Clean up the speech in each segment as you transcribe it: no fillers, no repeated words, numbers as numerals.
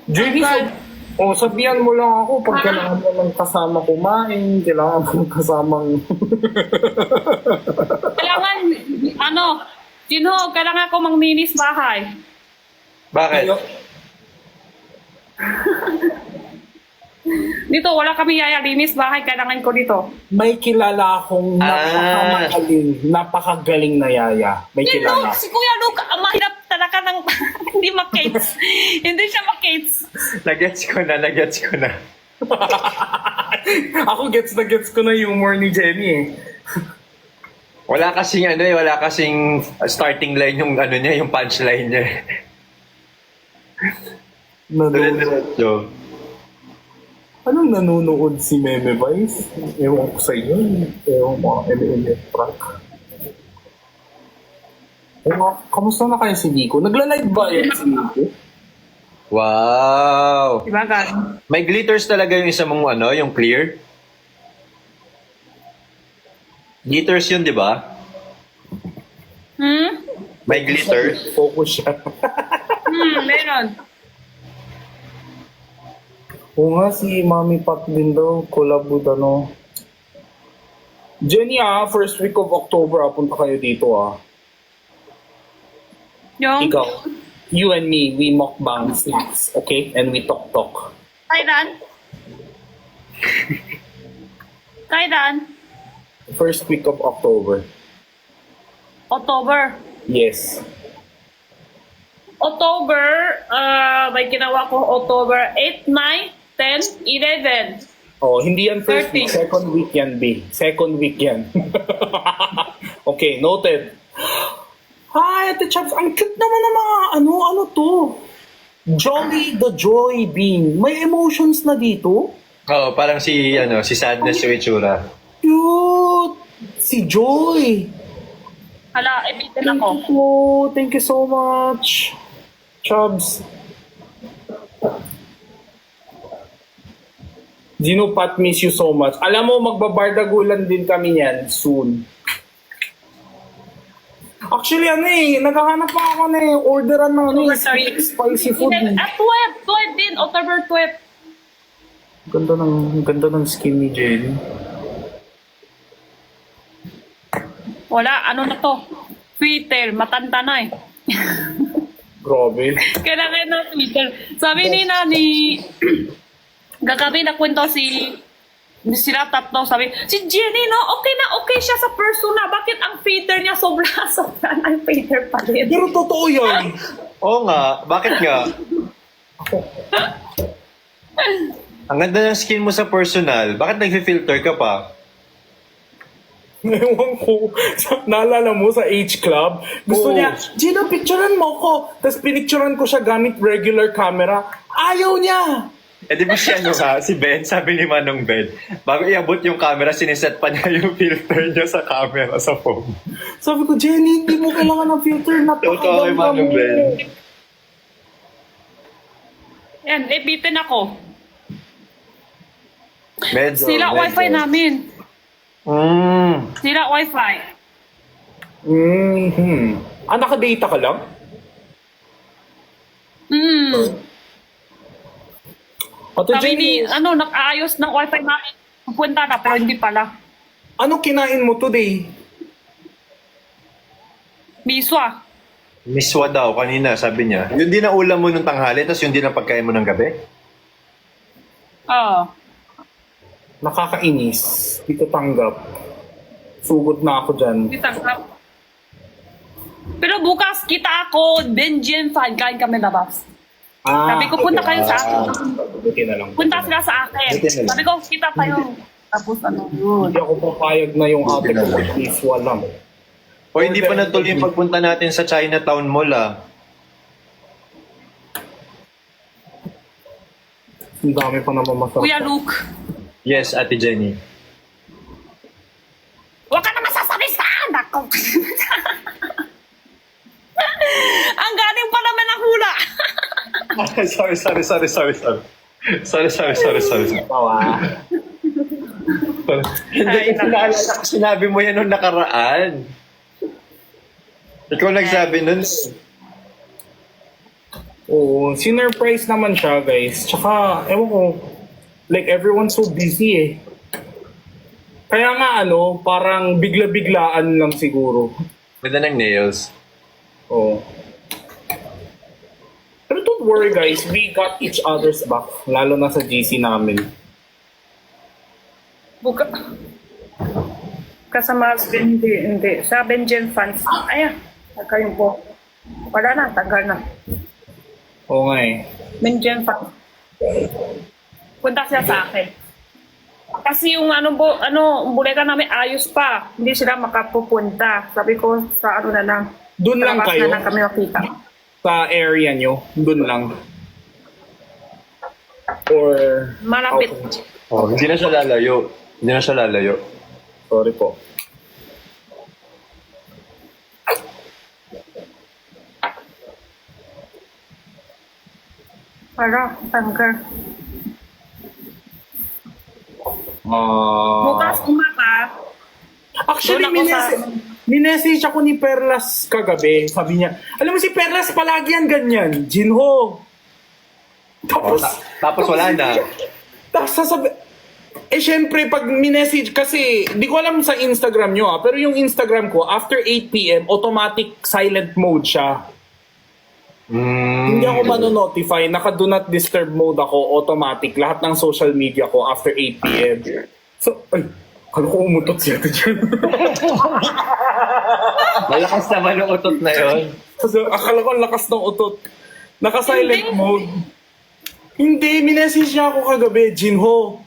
JD, sabihan mo lang ako pag kailangan mo ng kasama kumain, kailangan mo ng kasamang... Kailangan, kailangan ko mangminis bahay. Bakit? Dito, wala kami yayalinis bahay. Kailangan ko dito. May kilala akong napakagaling na yaya. May kilala. Si Kuya Luke, mahirap talaga ng hindi makates. Hindi siya makates. Nagets ko na. Ako gets ko na humor ni Jenny eh. Wala kasing starting line yung niya, yung punchline niya. Diretso. Anong nanonood si Meme Vice? Ewan ko sa iyo. Ewan mo, ML prank. Kamusta na kayo si Nico? Nagla-live ba yan si Nico? Wow! Diba, gan? May glitters talaga yung isa mong yung clear? Glitters yun, di ba? May glitters? Focus siya. Meron. Oo nga, si Mami Pat din daw, collab with Jenny first week of October, punta kayo dito Yung, Ikaw, you and me, we mukbang snacks, okay? And we talk. Kailan? Kailan? First week of October. October. Yes. October, may ginawa ko October 8, 9, 10, 11. Oh, hindi yan first 30. week, second week yan, B. Second week yan. Okay, noted. Hi, Ate Chaps, ang cute naman ng mga ano to? Jolly the Joy Bean. May emotions na dito? Oo, parang si Sadness yung itsura. Cute! Si Joy. Hala, ibitin ako. Thank you so much. Chubs. Gino Pat, miss you so much. Alam mo, magbabardagulan din kami yan soon. Actually, naghahanap pa ako orderan ng spicy food. At 12 din, October 12. Ganda ng skin ni Jenny. Wala, ano na to? Twitter, matanda na eh. Grabe. Kailangan na Twitter. Sabi ni gagabi na kwento sila tatlo, sabi, si Jenny, no, okay siya sa persona. Bakit ang Twitter niya sobra na ang Twitter pa rin? Pero totoo yan. Oo nga, bakit nga? Ang ganda ng skin mo sa personal. Bakit nag-filter ka pa? Ewan ko. Naalala mo sa H Club? Gusto niya, Gino, picturean mo ko. Tapos pinicturean ko siya gamit regular camera. Ayaw niya. Di ba si Ben, sabi ni Manong Ben, bago iabot yung camera, siniset pa niya yung filter niya sa camera sa phone. Sabi ko, Jenny, hindi mo kailangan ng filter. Totoo kay Napakaganda Manong mo. Ben. Yan, ibitin ako. Medyo. Sila wifi namin. Mm. Sila wifi. Naka-data ka lang? Ate Sabi Jenny, nakaayos ng wifi namin. Pupunta na, pero hindi pala. ano kinain mo today? Biswa. Miswa daw kanina, sabi niya. Yun din ang ulam mo nung tanghali, tapos yun din ang pagkain mo ng gabi? Oo. Nakakainis. Di ko tanggap. Sugod na ako dyan. Hindi tanggap. Pero bukas kita ako, Benjen fan, kain kami labas. Sabi ko, punta kayo sa akin. Buti na lang. Punta sila sa akin. Buti na lang. Sabi ko, kita tayo. Tapos yun. Hindi ako papayag na yung ate ko mag-iswa lang. O hindi pa natuloy yung pagpunta natin sa Chinatown Mall Ang dami pa naman masarap. Kuya Luke. Yes, Ate Jenny. Huwag ka na masasabi sa anak ko. Ang galing pa naman ang hula. sorry. Tawa. Hindi ko naalala ko sinabi mo yan nung nakaraan. Ikaw nagsabi nun. Oo, sinurprise naman siya, guys. Tsaka, ewan ko, like everyone's so busy eh. Kaya nga parang bigla-biglaan lang siguro. Ganda ng nails. Oo. Pero don't worry guys, we got each other's back. Lalo na sa GC namin. Buka. Kasama, hindi. Sa Benjen fans. Ayan, tagal yung po. Wala na, tagal na. Oo nga eh. Benjen fans. Punta siya sa akin. Kasi yung buleka namin ayos pa. Hindi sila makapupunta. Sabi ko sa na lang. Doon lang Labas kayo? na lang kami makita. Sa area nyo? Doon lang? Or... Malapit. Okay. Oh, hindi na siya lalayo. Hindi na siya lalayo. Sorry po. Para, tanggal. Ah. Bukas umaga. Actually, Doon ako sa- minessage ako ni Perlas kagabi. Sabi niya, alam mo si Perlas palagi yan ganyan. Jinho. Tapos, Tapos wala na. tapos sasabi, syempre pag minessage kasi, di ko alam sa Instagram nyo pero yung Instagram ko, after 8 p.m., automatic silent mode siya. Hindi ako manonotify. Naka-do not disturb mode ako, automatic. Lahat ng social media ko after 8 p.m. So, ay, kala ko umutot siya dyan. Malakas naman yung utot na yon. Kasi akala ko ang lakas ng utot. Naka-silent Hindi. mode. Hindi, minessage niya ako kagabi, Jinho, ...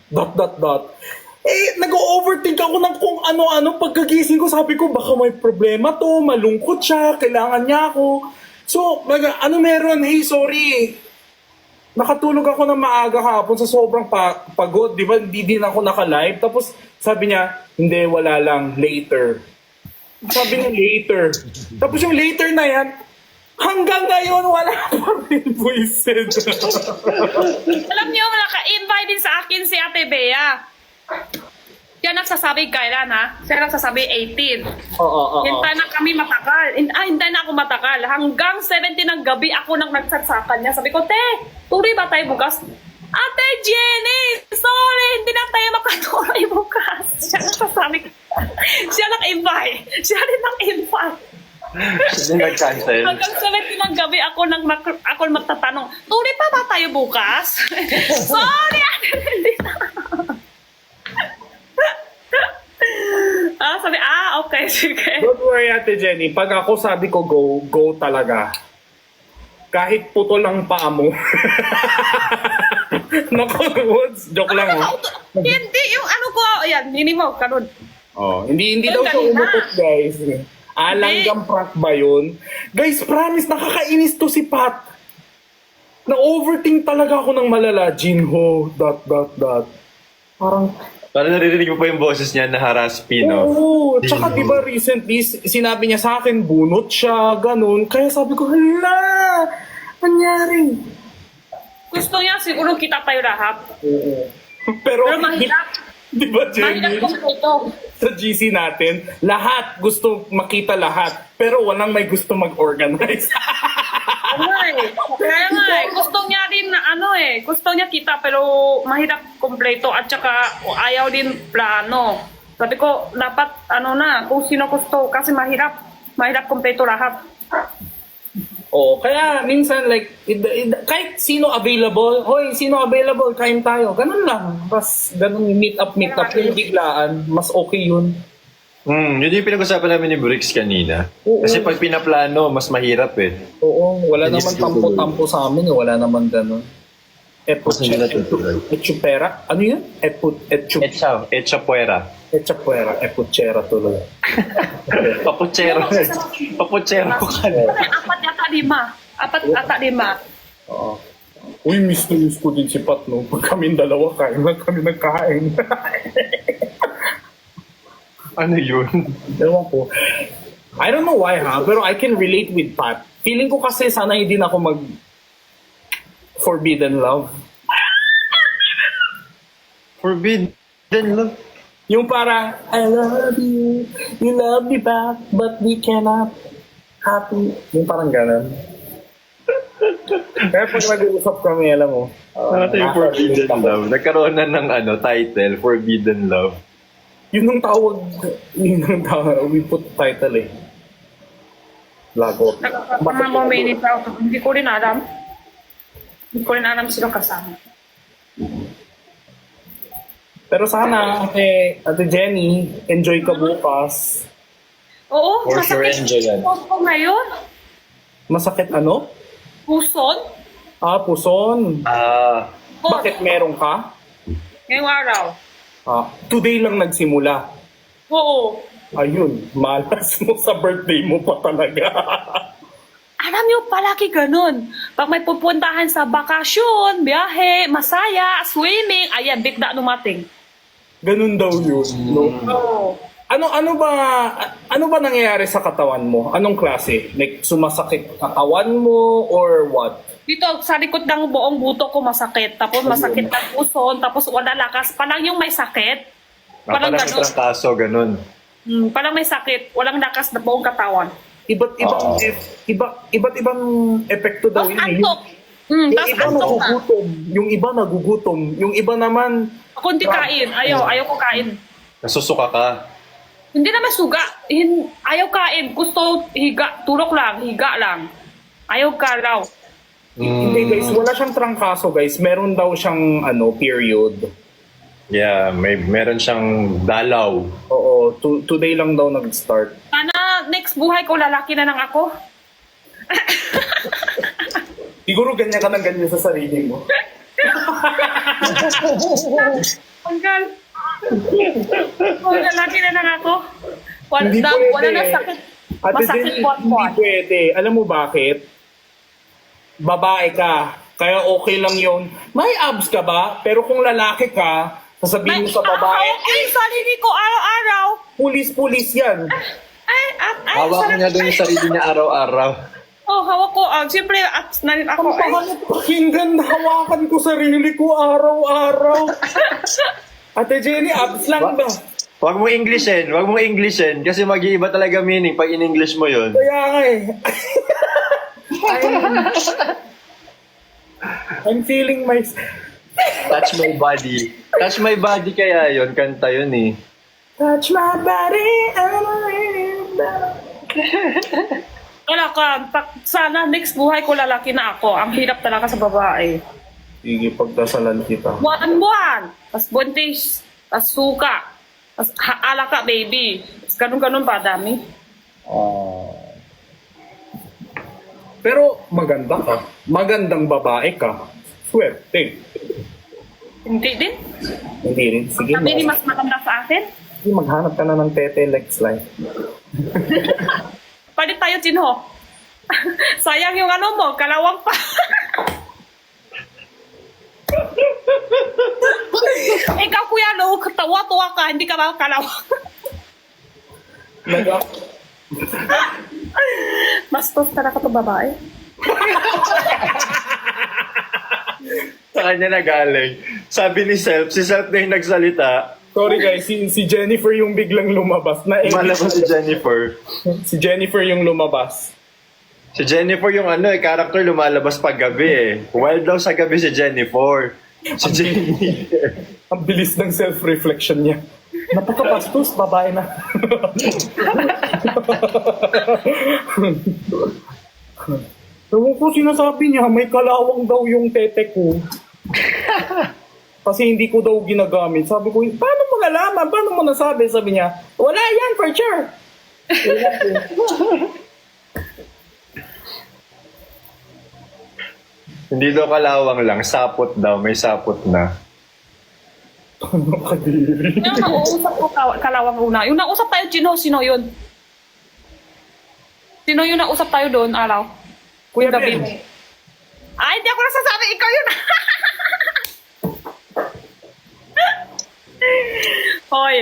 Nag-overthink ako ng kung ano-ano. Pagkagising ko, sabi ko, baka may problema to, malungkot siya, kailangan niya ako. So, meron? Hey, sorry. Nakatulog ako ng maaga kahapon sa sobrang pagod. Di ba? Hindi din ako naka-live. Tapos, sabi niya, hindi, wala lang, later. Sabi niya, later. Tapos yung later na yan, hanggang ngayon, wala pa rin buisit. Alam niyo, naka-invite din sa akin si Ate Bea. Siya nagsasabi kailan ha? Siya nagsasabi 18. Oo. Hintay na kami matagal. Hintay na ako matagal. Hanggang 17 ng gabi ako nang nag-chat sa kanya. Sabi ko, te, tuloy ba tayo bukas? Ate Jenny, sorry, hindi na tayo makatuloy bukas. Siya nagsasabi. Siya nag-invite. Siya rin nag-invite. Hindi nag-cancel. Hanggang 17 ng gabi ako magtatanong, tuloy pa ba tayo bukas? Sorry, ate, hindi na. Sabi, okay, sige. Don't worry, Ate Jenny. Pag ako sabi ko go talaga. Kahit puto lang paa mo. Naku, Woods. Joke lang, oh. Hindi, yung ko, ayan, hindi mo, kanun. Oh, hindi daw siya Kanina. umutot, guys. Alangang prank ba yun? Guys, promise, nakakainis to si Pat. Na-overthink talaga ako ng malala. Jinho, ... Parang, Parang naririnig mo pa yung boses niya na harass Pino. oo. Tsaka diba recently, sinabi niya sa akin, bunot siya, ganun. Kaya sabi ko, hala, nangyari. Gusto niya siguro kita tayo lahat. Oo. Pero mahirap. Di ba, Mahirap Jenny? kung ito. Sa GC natin, lahat gusto makita lahat. Pero walang may gusto mag-organize. Kaya nga gusto niya din na gusto niya kita pero mahirap kompleto at saka ayaw din plano. Sabi ko, dapat kung sino gusto kasi mahirap kompleto lahat. Oo, kaya minsan like, kahit sino available, hoy, sino available, kain tayo. Ganun lang. Bas, ganun meet up, yung biglaan. Mas okay yun. Yun yung pinag-usapan namin ni Bricks kanina. Oo. Kasi pag pinaplano, mas mahirap eh. Oo, wala Hindi naman siguro. tampo-tampo sa amin. Wala naman ganun. Mas hindi na tutuloy. Etchupera? Ano yun? Etcha puera. Etchupera. Epuchera tuloy. Papuchero. Papuchero ka na. 4 ata 5. Oo. Uy, miss ko din si Pat, no? Pag kami dalawa, kain lang kami nagkain. Ano yun? Ewan ko. I don't know why, ha? Pero I can relate with Pat. Feeling ko kasi sana hindi na ako mag forbidden love. Forbidden love. Yung para, I love you love me back, but we cannot happy. Yung parang ganun. Kaya pag nag-uusap kami, alam mo, Ito yung Forbidden Love. Nagkaroon na ng title, Forbidden Love. Yun ang tawag, we put title eh. Lago. Nakakasama mo minute ako. Hindi ko rin alam. Hindi ko rin alam sino kasama. Pero sana, Ate Jenny, enjoy ka bukas. Oo, For sure, masakit enjoy yan. puso ngayon. Masakit ano? Puson? Puson. Oh, Bakit meron ka? ngayong araw. Today lang nagsimula. Oo. Ayun, malas mo sa birthday mo pa talaga. Alam niyo, palagi ganun. Pag may pupuntahan sa bakasyon, biyahe, masaya, swimming, ayan, bigla dumating. Ganun daw yun. No? Oo. Ano ba nangyayari sa katawan mo? Anong klase? Like sumasakit katawan mo or what? Dito, sa likod ng buong buto ko masakit. Tapos masakit ng puson. Tapos wala lakas. Parang yung may sakit. Parang Parang ganun. kaso, ganun. Parang may sakit. Walang lakas na buong katawan. Iba't ibang epekto daw Tapos yun. antok. Yung Tapos iba antok na. nagugutom. Yung iba naman, Ako hindi kain. Ayaw ko kain. Nasusuka ka. Hindi naman suga. Ayaw kain. Gusto higa. Tulog lang. Higa lang. Ayaw kalaw. hindi guys, wala siyang trangkaso guys. Meron daw siyang period. Yeah, meron siyang dalaw. Oo, today lang daw nag-start. Sana next buhay ko lalaki na lang ako. Siguro ganyan ka ng ganyan sa sarili mo. Hanggang. Lalaki na lang ako. Hindi Wala pwede. na sakit. Ate Masakit Jenny, po hindi pwede. Alam mo bakit? Babae ka, kaya okay lang yun. May abs ka ba? Pero kung lalaki ka, sasabihin mo sa babae, Ay, sarili ko araw-araw. pulis yan. Ay, Hawak sarap. niya doon yung sarili niya araw-araw. Oh, hawak ko. Siyempre, nanin ako. Ay, Pakinggan, hawakan ko sarili ko araw-araw. Ate Jenny, abs lang ba? Huwag mo Englishin, kasi mag-iiba talaga meaning pag in-English mo yun. Kaya nga eh. I'm feeling my... Touch my body. Touch my body kaya yun, kanta yun eh. Touch my body, I'm really down. wala ka. Sana next buhay ko lalaki na ako. Ang hirap talaga sa babae. Sige, pagdasalan kita. Buwan-buwan. Tapos buntis. Tapos suka. Tapos ala ka, baby. Tapos ganun-ganun pa, dami. Pero maganda ka. Magandang babae ka. Swerte. Hindi din. Hindi rin. Sige, Kami ni mas maganda sa akin. Sige, maghanap ka na ng Tete Lex Life. Pwede tayo, Jinho. Sayang yung ano mo, kalawang pa. Ikaw, Kuya Lo, tawa-tuwa ka, hindi ka ba kalawang? Bastos talaga to babae. Sa kanya na galing. Sabi ni si Self na yung nagsalita, Sorry guys, si Jennifer yung biglang lumabas. malabas si Jennifer. Si Jennifer yung lumabas. Si Jennifer yung character lumalabas pag gabi eh. Wild daw sa gabi si Jennifer. Si Jennifer. Ang bilis ng self-reflection niya. Napakabastos, babae na. Ewan ko sinasabi niya, may kalawang daw yung tete ko. Kasi hindi ko daw ginagamit. Sabi ko, paano mo nalaman? Paano mo nasabi? Sabi niya, wala yan for sure. Wala po. Hindi daw kalawang lang, sapot daw, may sapot na. Kadiri. Yung nauusap ko kalawang una. Yung nausap tayo, Jinho, sino yun? Sino yung nausap tayo doon, araw? Kuya Gabi. Ben. Ay, hindi ako nasasabi. Ikaw yun. Hoy,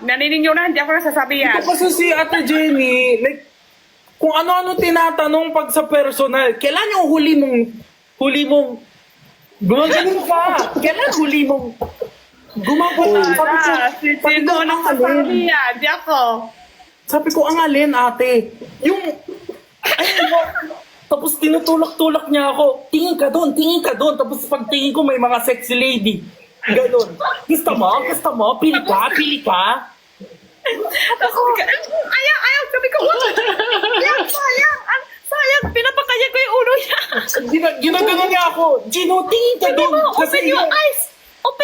nanininyo na, hindi ako nasasabi yan. Kasi si Ate Jenny, like, kung ano-ano tinatanong pag sa personal, kailan yung huli mong, gumagaling ka. Kailan huli mong, Si Jinho nagsasabi yan, hindi ako. Sabi ko, ang alin ate? Yung, Tapos tinutulak-tulak niya ako, tingin ka doon, tingin ka doon. Tapos pag tingin ko may mga sexy lady. Ganon. Gusto mo? Gusto mo? Pili ka? Pili ka? Tapos sabi ko, ayaw, sabi ko, sayang, pinapakaya ko yung ulo niya. Ginagano niya ako, Gino, tingin ka Sabi doon. mo, open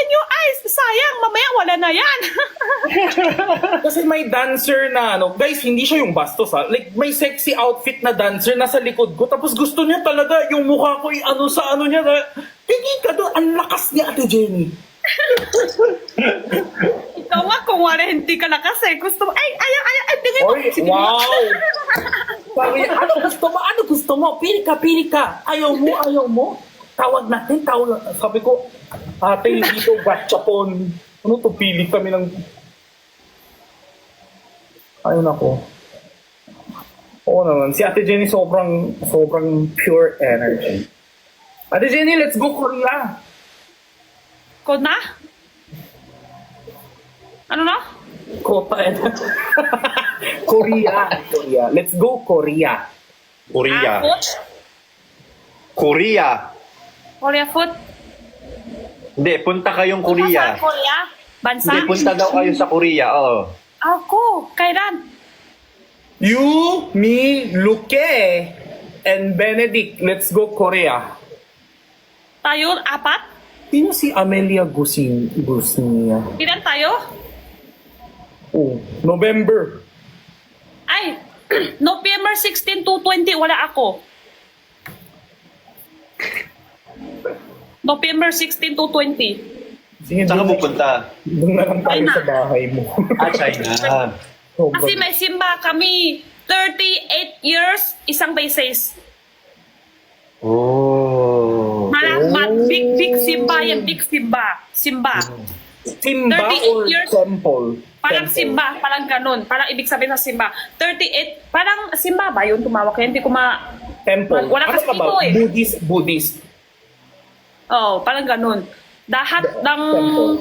your eyes, sayang, mamaya wala na yan. Kasi may dancer na guys, hindi siya yung bastos ha. Like may sexy outfit na dancer nasa likod ko. Tapos gusto niya talaga yung mukha ko sa ano niya. Tingin ka doon, ang lakas niya Ate Jenny. Ikaw nga, kung wala hindi ka na kasi, gusto mo, ayaw, tingin mo. Oy, wow! Sabi, ano gusto mo? Pili ka. Ayaw mo? Tawag natin. Sabi ko, ate, dito, gachapon. Ano to, pili kami ng... Ayun ako. Oo naman, si Ate Jenny sobrang pure energy. Ate Jenny, let's go Korea! Ko na? Ano na? Kota Korea. Let's go Korea. Korea. Food? Korea. Korea food? Hindi, punta kayong Punta Korea. sa Korea? Bansa? Hindi, punta daw kayo sa Korea, oo. Ako, kailan? You, me, Luque, and Benedict, let's go Korea. Tayo, apat? Sino si Amelia Gusnia? Ilan tayo? Oh, November. Ay, November 16 to 20, wala ako. November 16 to 20. Sige, Saan ka doon, pupunta? doon na lang tayo China. sa bahay mo. China. Kasi may simba kami, 38 years, isang beses. Oh. Big simba yan, big simba. Simba. Simba 38 or years. temple? Parang Temple. simba, parang ganun. Parang ibig sabihin sa simba. 38, parang simba ba yun tumawag? Kaya hindi ko Temple. Wala Ano kasi ka ba? dito eh. Buddhist. Oh, parang ganun. Lahat ng Temple.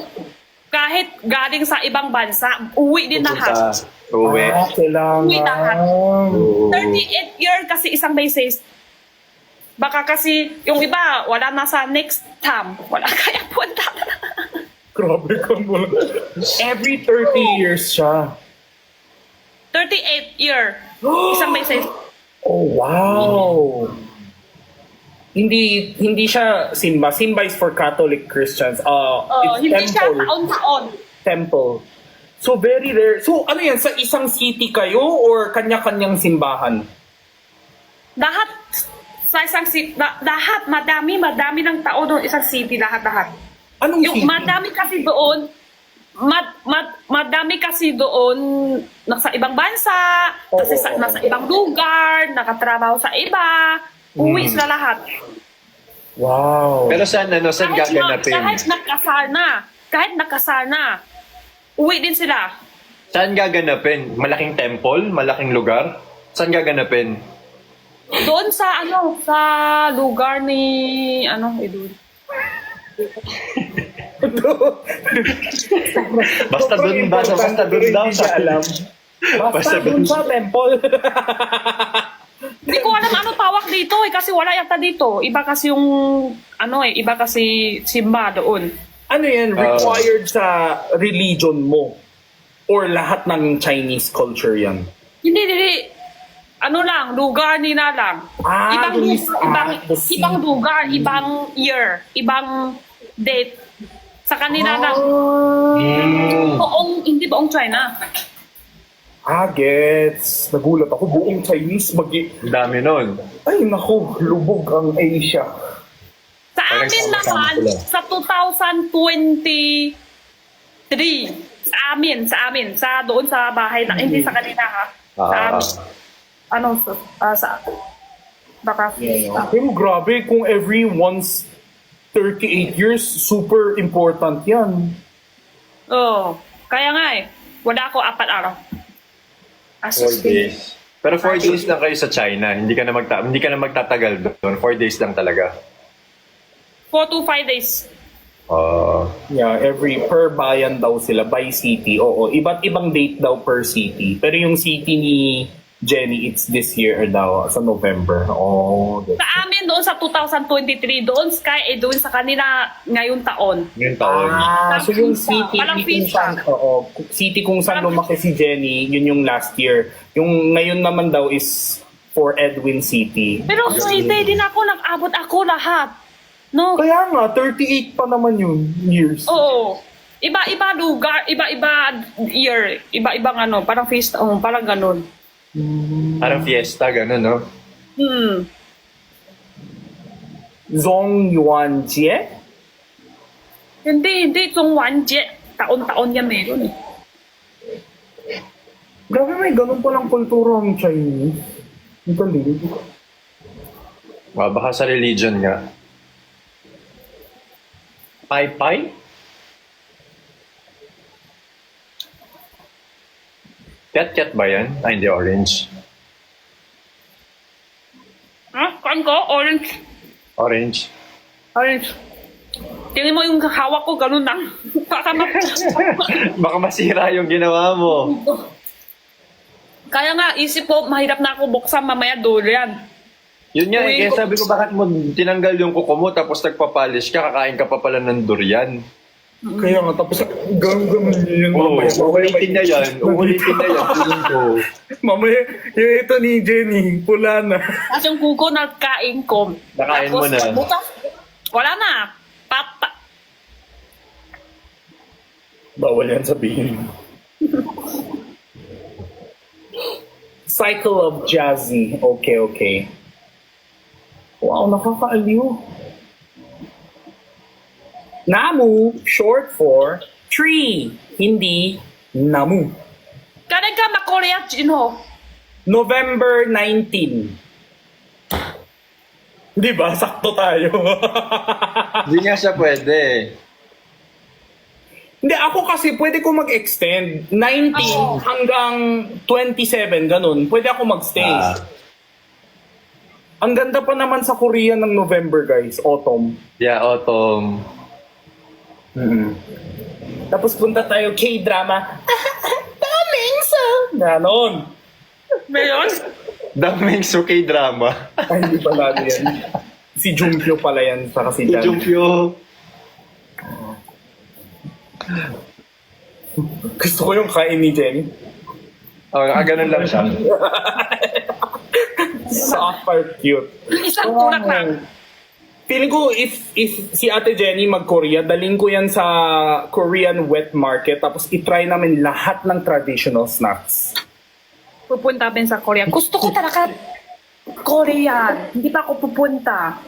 kahit galing sa ibang bansa, uwi din lahat. Uwi. Kailangan. Uwi lahat. Oo. 38 year kasi isang beses. Baka kasi yung iba, wala na sa next time. Wala kaya punta. Grabe ka mo. Every 30 years siya. 38 year. Isang beses. Oh, wow. Hindi siya simba. Simba is for Catholic Christians. It's Hindi siya temple. taon-taon. Temple. So, very rare. So, ano yan? Sa isang city kayo or kanya-kanyang simbahan? Lahat sa isang city, lahat, madami ng tao doon, isang city, lahat. Anong Yung city? madami kasi doon, madami kasi doon nasa ibang bansa, kasi Oo. nasa ibang lugar, nakatrabaho sa iba, uwi sila lahat. Wow. Pero saan gaganapin? Kahit nakasal na, uwi din sila. Saan gaganapin? Malaking temple? Malaking lugar? Saan gaganapin? Doon sa sa lugar ni Idol. Basta doon ba? Basta doon daw. Hindi siya alam. Basta doon sa temple. Hindi ko alam ano tawag dito kasi wala yata dito. Iba kasi yung iba kasi simba doon. Ano yan? Required sa religion mo? Or lahat ng Chinese culture yan? Hindi. Lugar nila lang. Ibang lugar, ibang year, ibang date. Sa kanila lang. Hindi buong China. Gets. Nagulat ako. Buong Chinese. Ang dami nun. Ay, naku. Lubog ang Asia. Sa Parang amin sama-sama naman, sila. sa 2023, sa amin, sa doon sa bahay na, hindi sa kanila ha. Sa amin. Baka, Pero grabe, kung every once 38 years, super important yan. kaya nga wala ako 4 araw. 4 days. Pero 4 days lang kayo sa China. Hindi ka na magtatagal doon. 4 days lang talaga. 4 to 5 days. Yeah, per bayan daw sila, by city. Oo, iba't ibang date daw per city. Pero yung city Jenny, it's this year daw, sa November. Oh, Sa amin doon sa 2023, doon Sky, doon sa kanila ngayong taon. Yung taon. so yung city, Parang kung pizza. saan, oo, city kung saan lumaki si Jenny, yun yung last year. Yung ngayon naman daw is for Edwin City. Pero hindi din ako nag-abot ako lahat. No? Kaya nga, 38 pa naman yun, years. Oo. Iba-iba lugar, iba-iba year, iba-ibang ano, parang feast, parang ganun. Parang fiesta, gano'n, no? Zong Yuan Jie? Hindi, itong Wanje. Taon-taon yan meron eh. Grabe, may ganun palang kultura ang Chinese. Ang galing. Baka sa religion nga. Pai? Cat ba yan? Ay, hindi, orange. Ha? Kaan ko? Orange. Orange. Orange. Tingin mo yung hawak ko, ganun lang. Baka Baka masira yung ginawa mo. Kaya nga, isip ko, mahirap na ako buksan mamaya durian. Yun nga, kaya sabi ko, bakit mo tinanggal yung kuko mo tapos nagpapolish ka, kakain ka pa pala ng durian. Kaya nga, tapos gano'n yun. Oo, uulitin na yan. Uulitin na yan. Tingin ko. Mamaya, yung ito ni Jenny, pula na. Tapos yung kuko na kain ko. Nakain mo na. Bukas, wala na. Bawal yan sabihin. Cycle of Jazzy. Okay. Wow, nakakaaliw. Namu, short for tree. Hindi Namu. Kailan ka makorea, Jinho? November 19. Di ba? Sakto tayo. Hindi nga siya pwede. Hindi, ako kasi pwede ko mag-extend. 19 hanggang 27, ganun. Pwede ako mag-stay. Ang ganda pa naman sa Korea ng November, guys. Autumn. Yeah, autumn. Tapos punta tayo K-drama. Damingso! Ganon. Meron? Daming suki drama. Ay, hindi pala yan. Si Junkyo pala yan. Saka si Jan. Junkyo. Gusto ko yung kain ni Jenny. Oh, ganun lang siya. Super cute. Isang tulak lang. Feeling ko if si Ate Jenny mag-Korea, daling ko yan sa Korean wet market tapos itry namin lahat ng traditional snacks. Pupunta din sa Korea. Gusto ko talaga Korean. Hindi pa ako pupunta.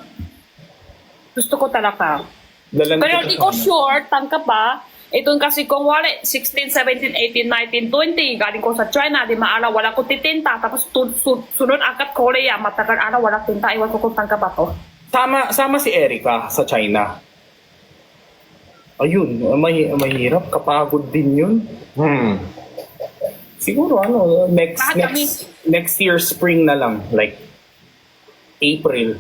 Gusto ko talaga. Dalan Pero hindi ko sure, tangka ba? Ito kasi kung wala, 16, 17, 18, 19, 20, galing ko sa China, di maala, wala ko titinta. Tapos sunod agad Korea, matagal araw, wala tinta. Iwan ko kung tangka ba to. Sama si Erica sa China. Ayun, mahirap, kapagod din yun. Siguro next year spring na lang, like April.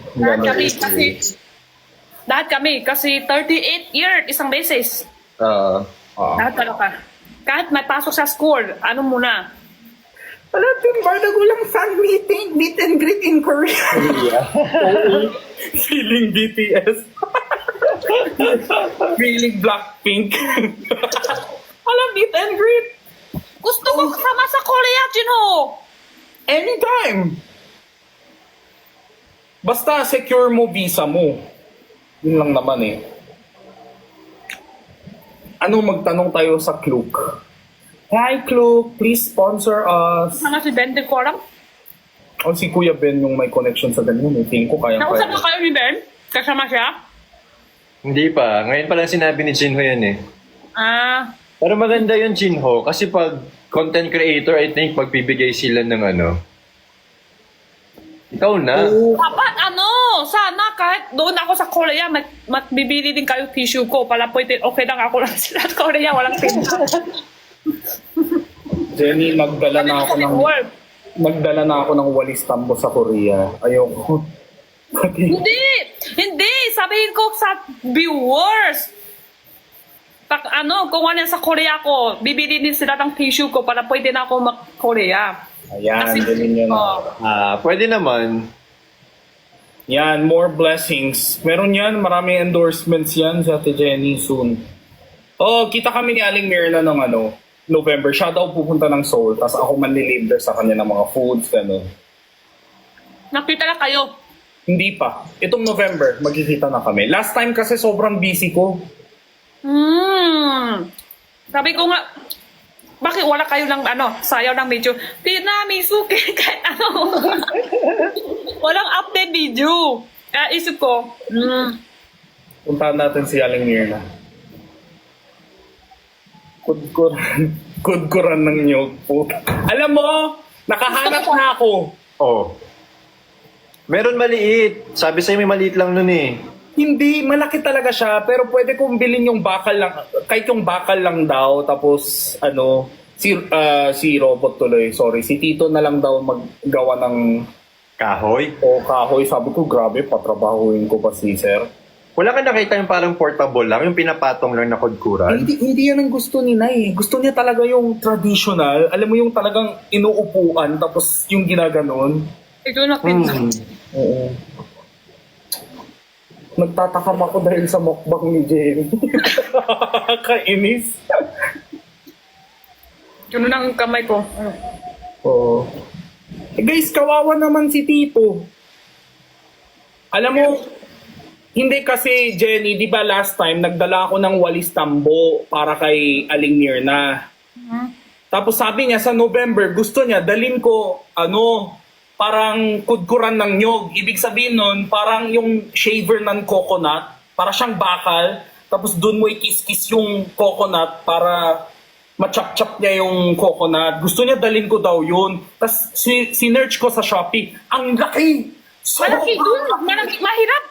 Lahat kami, kasi 38 year, isang beses. Lahat talaga. Kahit may pasok sa school, ano muna? Wala, Tim Bardago lang fan meeting, meet and greet in Korea. Feeling BTS. Feeling Blackpink. Wala, meet and greet. Gusto ko kasama sa Korea, Jinho! Anytime. Basta secure mo visa mo. Yun lang naman eh. Ano, magtanong tayo sa Klook. Hi Klook, please sponsor us. Mga si Ben, di ko alam. O si Kuya Ben yung may connection sa ganyan. Tingin ko kaya. Nausap na kayo ni Ben? Kasama siya? Hindi pa. Ngayon pa lang sinabi ni Jinho yan eh. Pero maganda yun, Jinho. Kasi pag content creator, I think magbibigay sila ng ano. Ikaw na. Dapat sana kahit doon ako sa Korea, magbibili din kayo tissue ko. Pala pwede, okay lang ako lang sila sa Korea, walang tinta. Jenny, nagdala na ako ng walis tambo sa Korea. Ayoko. Hindi! Sabihin ko sa viewers. kung ano sa Korea ko, bibili din sila ng tissue ko para pwede na ako mag-Korea. Ayan, Kasi- ganun yun. Pwede naman. Yan, more blessings. Meron yan, maraming endorsements yan sa Ate Jenny soon. Oh, kita kami ni Aling Mirna ng November. Siya daw pupunta ng Seoul, tapos ako manlilibre sa kanya ng mga foods, gano'n. Nakita na kayo. Hindi pa. Itong November, magkikita na kami. Last time kasi sobrang busy ko. Sabi ko nga, bakit wala kayo ng sayaw ng video? Tinamisuke, kahit walang update video. Kaya isip ko, Puntahan natin si Aling Mirna. Kudkuran ng nyog po. Alam mo, nakahanap na ako. Oh. Meron maliit. Sabi sa'yo may maliit lang nun eh. Hindi, malaki talaga siya, pero pwede kong bilhin yung bakal lang, kahit yung bakal lang daw, tapos si Robot tuloy, sorry, si Tito na lang daw maggawa ng Kahoy? kahoy. Sabi ko, grabe, patrabahuin ko pa si Sir. Wala ka nakita yung parang portable lang, yung pinapatong lang na kudkuran? Hindi yan ang gusto ni Nay. Gusto niya talaga yung traditional, alam mo yung talagang inuupuan, tapos yung ginaganon. ito nakita. Oo. Nagtatakam ako dahil sa mukbang ni Jenny. Kainis. Yun na ang kamay ko. Oo. Guys, kawawa naman si Tito. Alam mo, hindi kasi Jenny, di ba last time, nagdala ako ng walis tambo para kay Aling Mirna. Tapos sabi niya sa November, gusto niya, dalin ko, parang kudkuran ng nyog. Ibig sabihin nun, parang yung shaver ng coconut, para siyang bakal, tapos dun mo ikis-kis yung coconut para machap-chap niya yung coconut. Gusto niya dalin ko daw yun. Tapos sinerch ko sa Shopee, ang laki! Malaki dun, mahirap.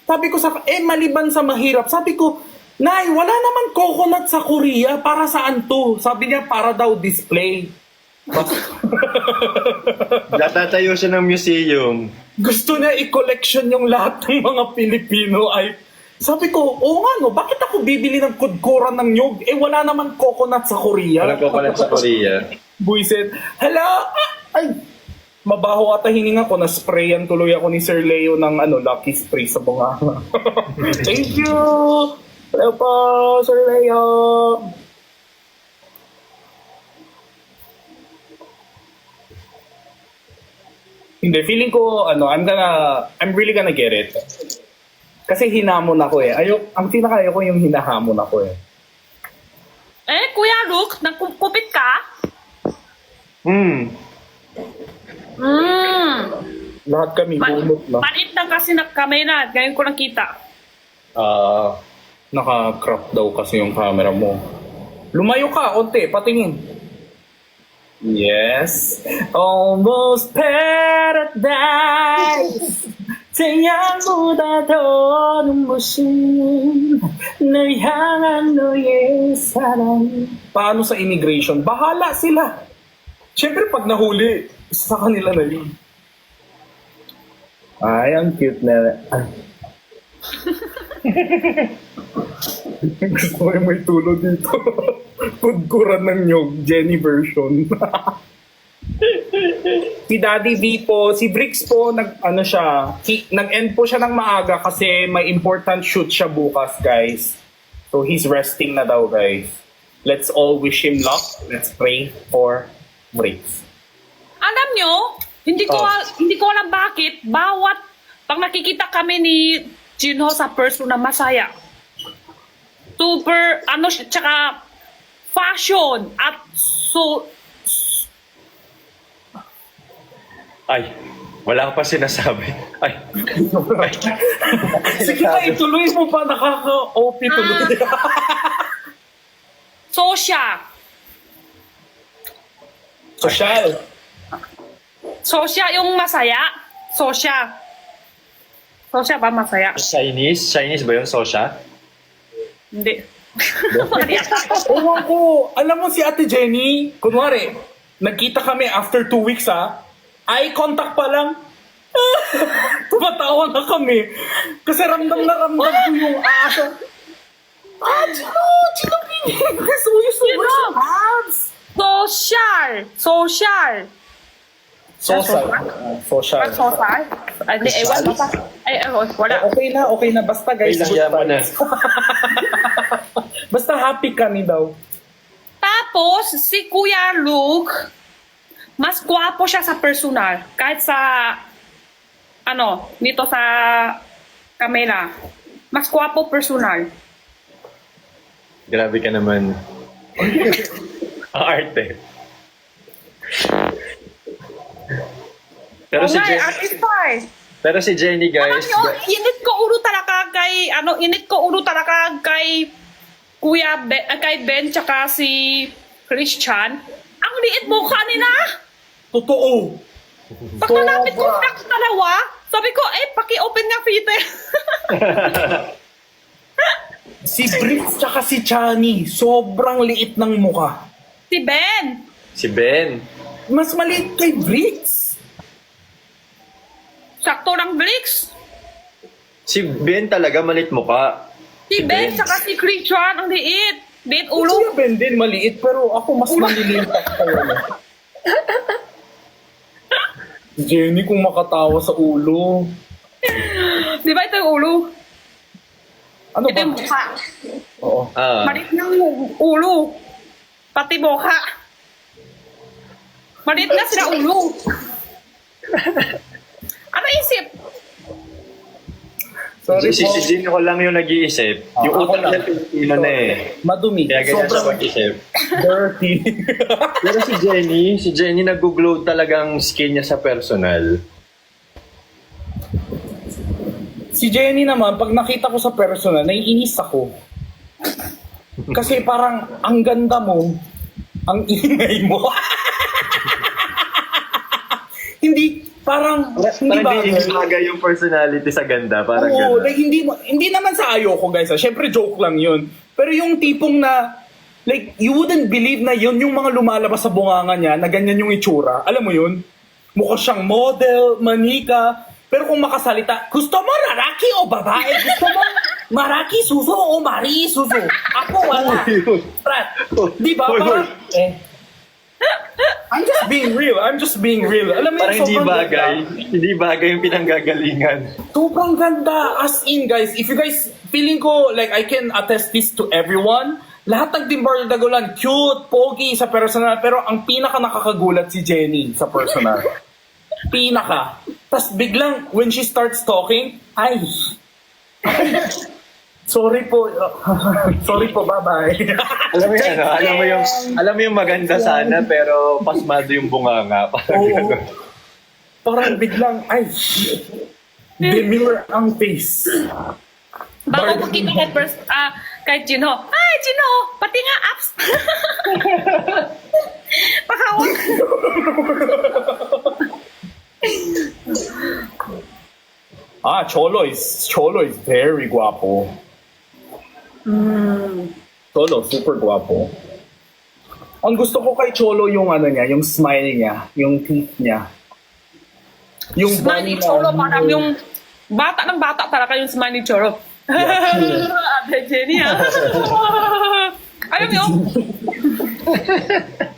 Sabi ko maliban sa mahirap, sabi ko, Nay, wala naman coconut sa Korea, para saan to? Sabi niya, para daw display. Tatayo siya ng museum. Gusto niya i-collection yung lahat ng mga Pilipino ay... Sabi ko, oo nga no, bakit ako bibili ng kudkuran ng nyog? Wala naman coconut sa Korea. Walang coconut sa Korea. Buisit. Hello? Ay! Mabaho ata hininga ko, na-sprayan tuloy ako ni Sir Leo ng Lucky Spray sa bunganga. Thank you! Hello po, Sir Leo! Hindi, feeling ko, I'm really gonna get it. Kasi hinamon ako eh. Ang pinakaya ko yung hinahamon ako eh. Kuya Luke, nagkupit ka? Lahat kami, bunot na. Maliit lang kasi kami na. Ngayon ko nakita. Naka-crop daw kasi yung camera mo. Lumayo ka, onte, patingin. Yes. Almost paradise. 태양보다 더 눈부신 널 향한 너의 사랑. Paano sa immigration? Bahala sila. Siyempre pag nahuli, sa kanila na yun. Ay, ang cute na. Gusto ko yung may tulo dito. Kudkuran ng nyog, Jenny version. Si Daddy V po, si Bricks po, nag-end po siya ng maaga kasi may important shoot siya bukas, guys. So he's resting na daw, guys. Let's all wish him luck. Let's pray for Bricks. Alam nyo, hindi ko alam bakit, pag nakikita kami ni Jinho sa person na masaya, super, tsaka fashion, at Ay, wala ka pa sinasabi. Ay. Sige na, ituloy mo pa, nakaka-OP tuloy. Sosya. Sosya yung masaya. Sosya ba masaya? Chinese? Chinese ba yun, Sosya? Hindi. Ewan ko, alam mo si Ate Jenny, kunwari, nagkita kami after 2 weeks eye contact pa lang, tumatawa na kami. Kasi ramdam na ramdam ko yung asa. Jino! Gusto mo yung super abs? Social. Social. Social. Social. Pag social? Ay, di, ewan mo pa. Ay, wala. Okay na. Basta guys, Ilang good yaman na. vibes. Basta happy kami daw. Tapos, si Kuya Luke, mas gwapo siya sa personal. Kahit sa, dito sa camera. Mas gwapo personal. Grabe ka naman. Ang arte. Pero si Jenny, artista eh. pero si Jenny Alam guys, nyo, init ko ulo talaga kay Kuya Ben, kay Ben tsaka si Christian. Ang liit mukha nila. Totoo. Pag nalapit ko na dalawa, sabi ko, paki-open nga filter. Si Brits tsaka si Chani, sobrang liit ng mukha. Si Ben. si Ben. Mas maliit kay Brits. Sakto lang Bricks. Si Ben talaga malit mukha. Si Ben tsaka si Christian, ang liit. Liit Si ulo. Ben din maliit, pero ako mas maliliit kayo. Jenny, kung makatawa sa ulo. Di ba ito yung ulo? Ano Ito ba? yung mukha. Oo. Maliit ng ulo. Pati mukha. Maliit na sila ulo. Ano isip? Sorry Si po. Jenny ko lang yung nag-iisip. Yung ako utak lang. niya Pilipino na eh. Madumi. Kaya ganyan siya Sobrang mag-isip. dirty. Pero si Jenny nag-glow talagang skin niya sa personal. Si Jenny naman, pag nakita ko sa personal, naiinis ako. Kasi parang, ang ganda mo, ang ingay mo. Hindi, parang, hindi Parang bagay. hindi bagay yung personality sa ganda. Parang Oo, gano'n. like, hindi naman sa ayoko guys. Siyempre joke lang yun. Pero yung tipong na, like, you wouldn't believe na yun yung mga lumalabas sa bunganga niya, na ganyan yung itsura. Alam mo yun? Mukha siyang model, manika. Pero kung makasalita, gusto mo lalaki o babae? Gusto mo maraki suso o mari suso? Ako wala. Prat. Di ba? Hoy, hoy. Parang, I'm just being real. Alam mo Parang yun, hindi sobrang bagay. ganda. Hindi bagay yung pinanggagalingan. Sobrang ganda. As in, guys, if you guys, feeling ko, like, I can attest this to everyone. Lahat ng Timber Dagulan, cute, pogi sa personal, pero ang pinaka nakakagulat si Jenny sa personal. Pinaka. Tapos biglang, when she starts talking, ay, sorry po, sorry po, bye-bye. Alam mo yung maganda sana pero pasmado yung bunganga. Parang Oo. gano'n. Parang biglang, ay, demure ang face. Bago ko kita kay Gino. Ay, Gino! Pati nga apps! Pakawag. Cholo is very guapo. Cholo, super guapo. Ang gusto ko kay Cholo yung ano niya, yung smile niya, yung teeth niya. Yung Smiley bunny Cholo, na- parang yung bata ng bata talaga yung Smiley Cholo. Ate Jenny, Alam mo,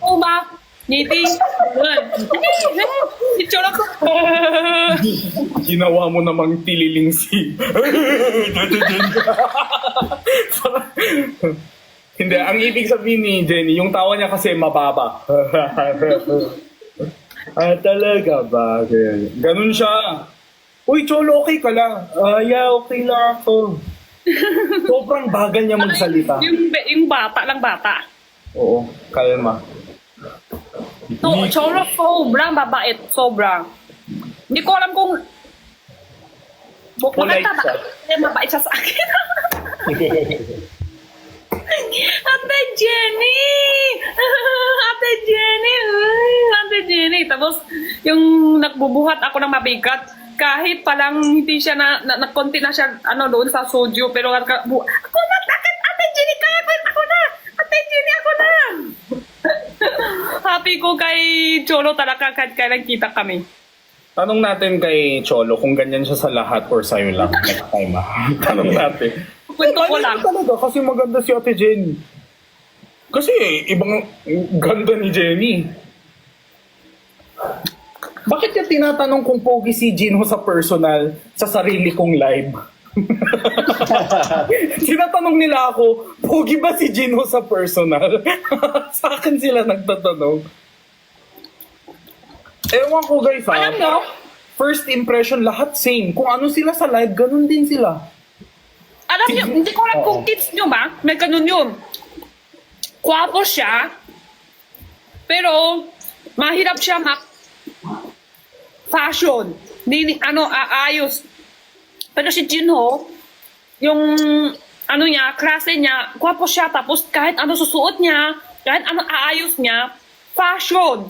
Uma, ngiti, si Cholo ko. Ginawa mo namang tililing si... Hindi, ang ibig sabihin ni Jenny, yung tawa niya kasi mababa. Talaga ba? Ganun siya. Uy, Cholo, okay ka lang? Yeah, okay lang ako. Sobrang bagal niya magsalita. Yung bata lang bata. Oo, kalma. So, Cholo, sobrang babait. Sobrang. Hindi ko alam kung Polite maganda ba? siya. Mabait siya sa akin. Ate Jenny! Ate Jenny! Ate Jenny! Tapos, yung nagbubuhat ako ng mabigat, kahit palang hindi siya konti na siya doon sa studio, pero ako na! Ate Jenny! Kaya ko! Ako na! Ate Jenny! Ako na! Happy ko kay Cholo talaga kahit kailan kita kami. Tanong natin kay Cholo kung ganyan siya sa lahat or sa'yo lang. Next time, Tanong natin. Kwento ko lang. Talaga, kasi maganda si Ate Jenny. Kasi ibang ganda ni Jenny. Bakit niya tinatanong kung pogi si Jinho sa personal sa sarili kong live? Tinatanong nila ako, pogi ba si Jinho sa personal? Sa akin sila nagtatanong. Ewan ko guys ha. Alam mo, First impression, lahat same. Kung ano sila sa live, ganun din sila. alam niyo, hindi ko alam kung tips niyo ba, may ganun yun. Kwapo siya, pero mahirap siya fashion. Ayos. Pero si Jinho, yung klase niya, kwapo siya, tapos kahit ano susuot niya, kahit ano aayos niya, fashion.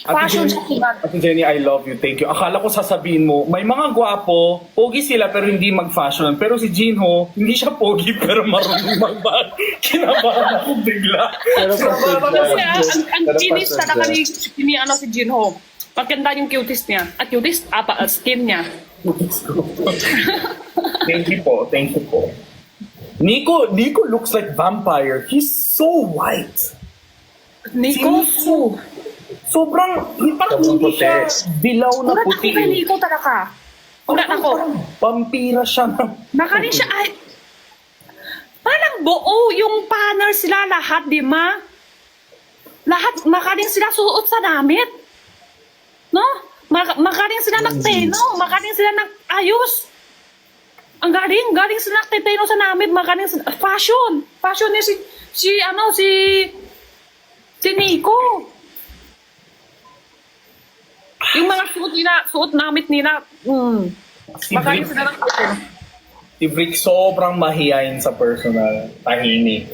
Fashion siya kibat. Ate Jenny, I love you. Thank you. Akala ko sasabihin mo, may mga gwapo, pogi sila pero hindi mag-fashion. Pero si Jinho, hindi siya pogi pero marunong mag-fashion. Kinabahan ako bigla. Kasi ang kinis talaga ni si Jinho. Maganda yung cuties niya. At cuties, skin niya. Thank you po. Thank you po. Nico looks like vampire. He's so white. Nico, Sobrang, parang hindi siya dilaw na urat ako puti. kay Nico talaga. Urat ako. Vampira siya na. Makarin siya ay... Parang buo yung panel sila lahat, di ma? Lahat, makarin sila suot sa damit. No? Makarin sila nagteno. Makarin sila nag-ayos. Ang galing sila nagteno sa damit. Makarin sila... Fashion. Fashion niya si Nico. Yung mga suot namit nila, makarin sila nagteno. Si Brick sobrang mahihain sa personal. Tahimik.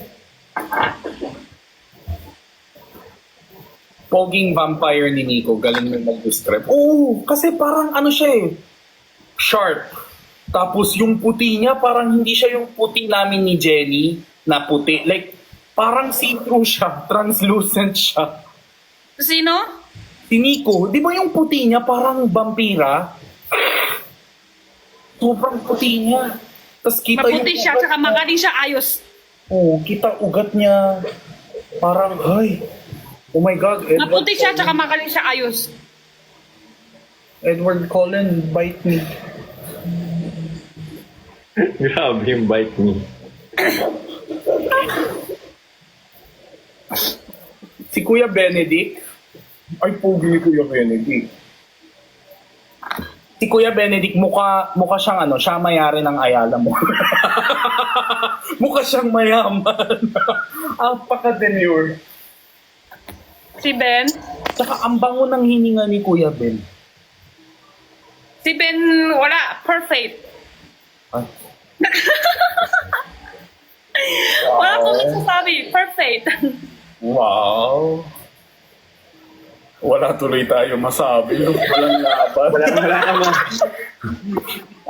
Poging vampire ni Nico. Galing mo mag-describe. Oo, kasi parang ano siya eh. Sharp. Tapos yung puti niya, parang hindi siya yung puti namin ni Jenny na puti. Like, parang see-through siya. Translucent siya. Sino? Si Nico, di ba yung puti niya parang vampira? Sobrang puti niya. Tapos kita Maputi siya, ugat tsaka niya. magaling siya ayos. Oo, kita ugat niya. Parang, ay, oh my God. Maputi siya, tsaka magaling siya ayos. Edward Cullen, bite me. Grabe yung bite me. Si Kuya Benedict, ay pogi ni Kuya Benedict. Si Kuya Benedict, mukha siyang siya mayari ng Ayala mo. Mukha siyang mayaman. Apaka-demure. Si Ben? Tsaka ang bango ng hininga ni Kuya Ben. Si Ben, wala. Perfect. Ay. Wala akong masasabi. Perfect. Wow. Wala tuloy tayo masabi. Walang laban. Wala naman.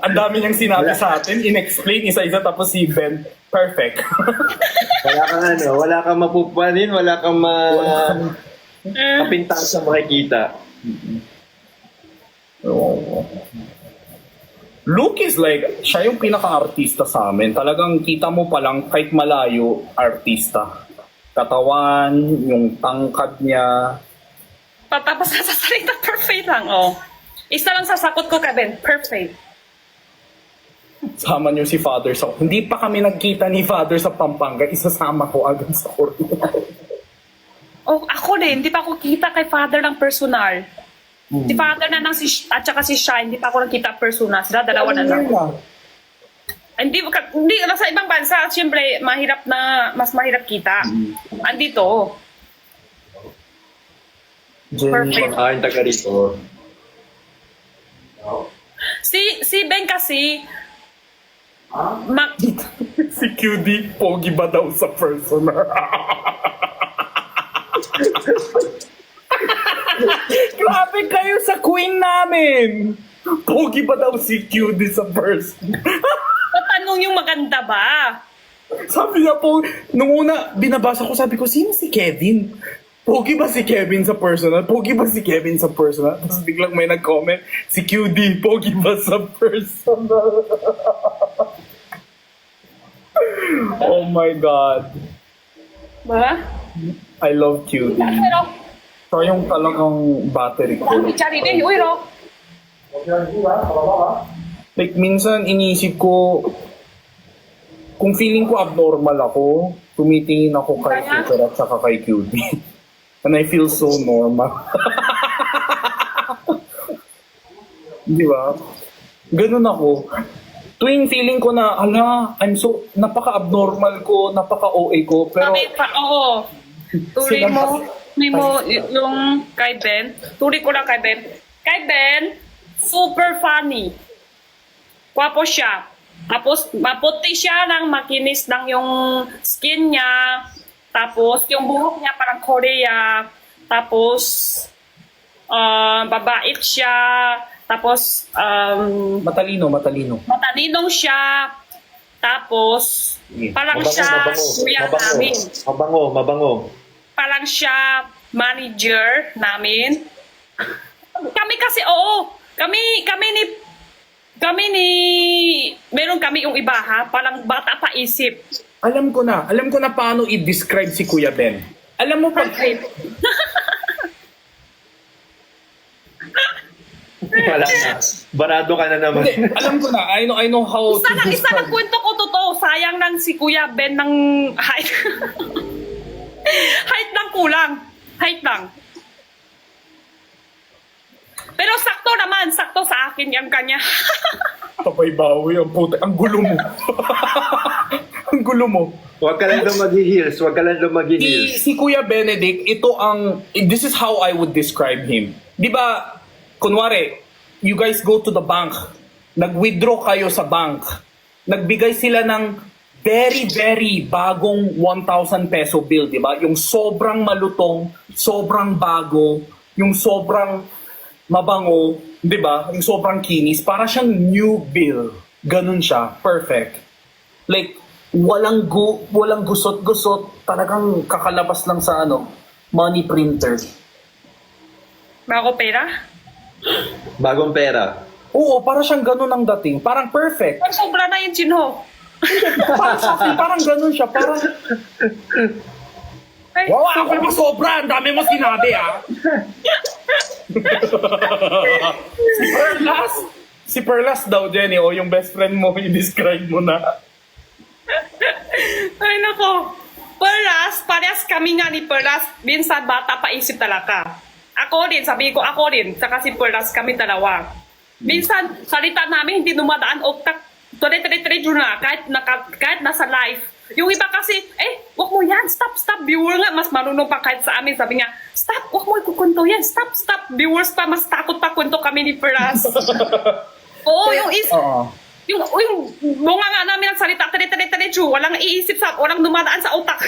Ang dami niyang sinabi sa atin, in-explain isa-isa tapos si Ben, perfect. Wala kang mapupanin, wala kang kapintas sa makikita. Oh. Luke is like, siya yung pinaka-artista sa amin. Talagang kita mo palang kahit malayo, artista. Katawan, yung tangkad niya. Patapos na sa salita, perfect lang. Oh. Isa lang sasakot ko kay Ben. Perfect. Sama niyo si Father sa... Hindi pa kami nagkita ni Father sa Pampanga. Isasama ko agad sa Korea. Oh, ako din. Hindi pa ako kita kay Father ng personal. Si Father na lang at saka si Shine, hindi pa ako nakita personal. Sila dalawa na lang. Hindi, sa ibang bansa, siyempre, mas mahirap kita. Andito. Perfect. Makain taga rito. Si Ben kasi, Si QD, pogi ba daw sa personal? Grabe kayo sa queen namin! Pogi ba daw si QD sa personal? tatanong yung maganda ba? Sabi niya po, nung una, binabasa ko, sabi ko, sino si Kevin? Pogi ba si Kevin sa personal? Pogi ba si Kevin sa personal? Tapos biglang may nag-comment, si QD, pogi ba sa personal? Oh my God. Ba? I love QD. Pero, So yung talagang battery ko. cari din, uy, ro. Like minsan iniisip ko, kung feeling ko abnormal ako, tumitingin ako kay Future at saka kay QD. And I feel so normal. Di ba? Ganun ako. Tuwing feeling ko na, napaka-abnormal ko, napaka-OA ko, pero Oo. Turi mo, yung kay Ben. Turi ko lang kay Ben. Kay Ben, super funny. Gwapo siya. Tapos, maputi siya ng makinis ng yung skin niya. Tapos, yung buhok niya parang Korea. Tapos, babait siya. Tapos, matalinong siya. Tapos, parang siya kuya namin. Mabango. Parang siya manager namin. Kami kasi, kami ni, meron kami yung iba ha, parang bata pa isip. alam ko na paano i-describe si Kuya Ben. Alam mo pag... Wala na. Barado ka na naman. Hindi, alam ko na. I know how to Isa describe. lang kwento ko totoo. Sayang lang si Kuya Ben ng height. Height lang kulang. Height lang. Pero sakto sa akin yung kanya. Tapay bawi, ang puti. Ang gulo mo. Ang gulo mo. Huwag ka lang mag-heels. Si Kuya Benedict, this is how I would describe him. Di ba, kunwari, you guys go to the bank, nag-withdraw kayo sa bank, nagbigay sila ng very, very bagong 1,000 peso bill, di ba? Yung sobrang malutong, sobrang bago, yung sobrang mabango, di ba? Yung sobrang kinis, para siyang new bill. Ganun siya, perfect. Like, walang gusot-gusot, talagang kakalabas lang sa money printer. Bago pera? Bagong pera. Oo, para siyang ganun ang dating. Parang perfect. Pero sobra na yung Jinho. Parang sa akin, parang ganun siya. Parang, Ay, wow, ako naman sobra. Ang dami mo sinabi, Si Perlas daw, Jenny, o yung best friend mo, i-describe mo na. Ay, nako. Parehas kami nga ni Perlas. Minsan bata pa isip talaga. Sabi ko ako din. Saka si Perlas kami dalawa. Minsan, salita namin hindi dumadaan oktak. Tore-tore-tore na kahit nasa live. Yung iba kasi, wag mo yan. Stop. Viewer nga, mas marunong pa kahit sa amin. Sabi nga, stop, wag mo ikukwento yan. Stop. Viewers pa, mas takot pa kwento kami ni Perlas. Oo, yung bunga nga namin ang salita, walang iisip walang dumadaan sa utak.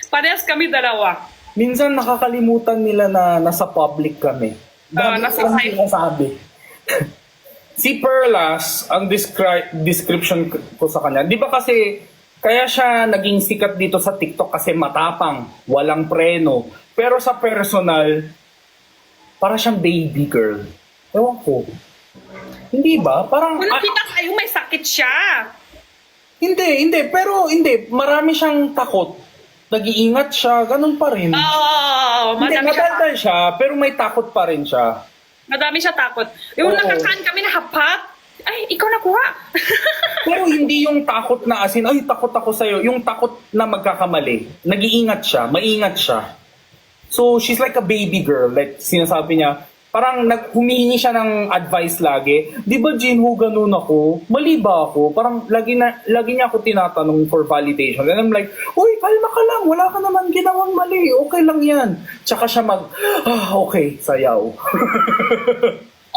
Parehas kami dalawa. Minsan nakakalimutan nila na nasa public kami. Nasa side. Sinasabi. Si Perlas, ang description ko sa kanya, di ba kasi kaya siya naging sikat dito sa TikTok kasi matapang, walang preno. Pero sa personal, para siyang baby girl. Ewan ko. Hindi ba? Parang... Kung nakita kayo, may sakit siya. Hindi. Pero marami siyang takot. Nag-iingat siya, ganun pa rin. Oo, madami siya. Matanda siya, pero may takot pa rin siya. Madami siya takot. Yung nakakaan kami na hapat, ay, ikaw nakuha. Pero hindi yung takot na asin, ay, takot ako sa'yo. Yung takot na magkakamali. Nag-iingat siya, maingat siya. So, she's like a baby girl. Like, sinasabi niya, parang humihingi siya ng advice lagi. Di ba, Jinho, ganun ako? Mali ba ako? Parang lagi niya ako tinatanong for validation. And I'm like, uy, kalma ka lang. Wala ka naman ginawang mali. Okay lang yan. Tsaka siya okay, sayaw.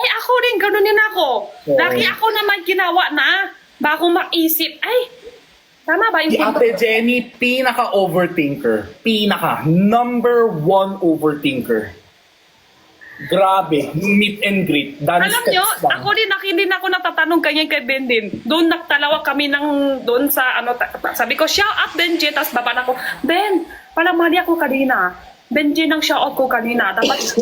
Ako rin, ganun din ako. Oo. Lagi ako naman ginawa na bago maisip. Ay, tama ba yung Si Ate Jenny, pinaka-overthinker. Number 1 overthinker. Grabe, meet and greet. Alam nyo, ako din ako natatanong ganyan kay Ben din. Doon nagtalawa kami doon sa sabi ko, shout out Benji, tapos baba na ko, Ben, pala mali ako kanina. Benji nang shout out ko kanina. Tapos,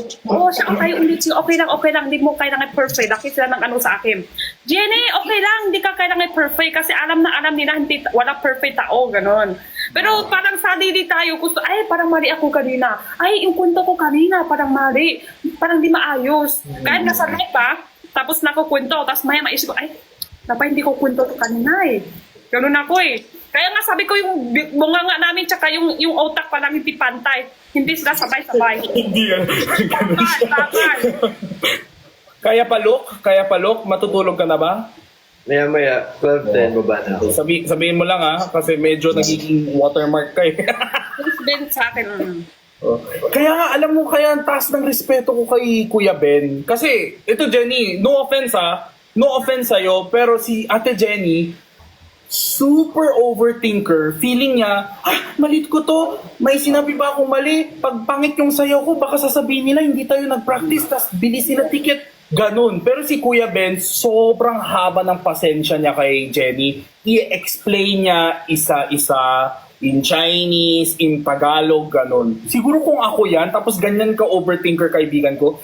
shout out tayo ulit siya. Okay lang, hindi mo kailangan perfect. Laki sila ng sa akin. Jenny, okay lang, hindi ka kailangan perfect kasi alam nila, wala perfect tao, ganon. Pero parang sadili tayo. Gusto, ay, parang mali ako kanina. Ay, yung kwento ko kanina, parang mali. Parang di maayos. Kahit nasa live pa, tapos nakukwento, tapos maya maisip ko, ay, dapat hindi ko kwento to kanina eh. Ganun ako eh. Kaya nga sabi ko yung bunga nga namin, tsaka yung utak pa namin hindi pantay. Hindi sila sabay-sabay. Hindi yan. Bakal. Kaya palok, matutulog ka na ba? Maya-maya, 12:10, baba na ako. Sabihin mo lang kasi medyo nagiging watermark ka eh. Ben sa akin. Oh. Kaya nga, alam mo, kaya ang taas ng respeto ko kay Kuya Ben. Kasi, ito Jenny, no offense sa'yo, pero si Ate Jenny, super overthinker. Feeling niya, malit ko to. May sinabi ba akong mali? Pag pangit yung sayaw ko, baka sasabihin nila, hindi tayo nag-practice, tas bilis nila ticket. Ganun. Pero si Kuya Ben, sobrang haba ng pasensya niya kay Jenny. I-explain niya isa-isa in Chinese, in Tagalog, ganun. Siguro kung ako yan, tapos ganyan ka overthinker kaibigan ko,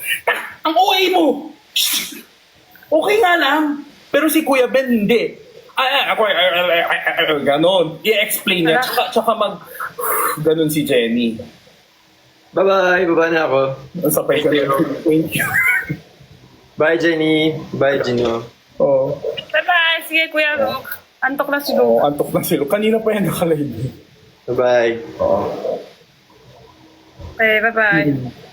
ang OA mo! Okay nga lang. Pero si Kuya Ben, hindi. Ako, ganon. I-explain niya, tsaka ganon si Jenny. Bye-bye, baba na ako. Ang sapay ka rin. Thank you. Bye, Jenny. Bye, Gino. Oh. Bye-bye. Sige, Kuya Rock. Antok na si Oo, Luke. antok na sila. Kanina pa yan nakalive. Bye-bye. Oo. Okay, bye-bye.